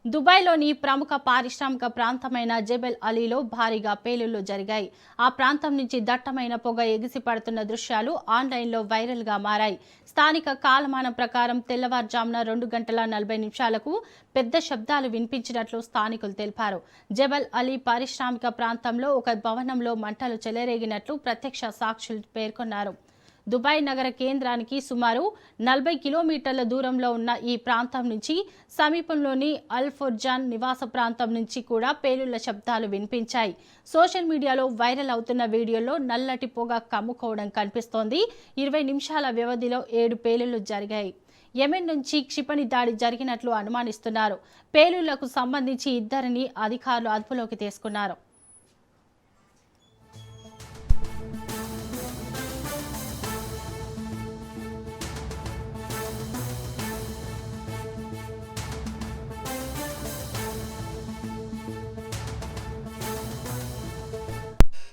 దుబాయ్లోని ప్రముఖ పారిశ్రామిక ప్రాంతమైన జబెల్ అలీలో భారీగా పేలుళ్లు జరిగాయి. ఆ ప్రాంతం నుంచి దట్టమైన పొగ ఎగిసిపడుతున్న దృశ్యాలు ఆన్లైన్లో వైరల్గా మారాయి. స్థానిక కాలమానం ప్రకారం తెల్లవారుజామున 2:40 పెద్ద శబ్దాలు వినిపించినట్లు స్థానికులు తెలిపారు. జబెల్ అలీ పారిశ్రామిక ప్రాంతంలో ఒక భవనంలో మంటలు చెలరేగినట్లు ప్రత్యక్ష సాక్షులు పేర్కొన్నారు. దుబాయ్ నగర కేంద్రానికి సుమారు 40 కిలోమీటర్ల దూరంలో ఉన్న ఈ ప్రాంతం నుంచి సమీపంలోని అల్ ఫుర్జాన్ నివాస ప్రాంతం నుంచి కూడా పేలుళ్ల శబ్దాలు వినిపించాయి. సోషల్ మీడియాలో వైరల్ అవుతున్న వీడియోలో నల్లటి పొగ కమ్ముకోవడం కనిపిస్తోంది. 20 నిమిషాల వ్యవధిలో 7 పేలుళ్లు జరిగాయి. యెమెన్ నుంచి క్షిపణి దాడి జరిగినట్లు అనుమానిస్తున్నారు. పేలుళ్లకు సంబంధించి 2 అధికారులు అదుపులోకి తీసుకున్నారు.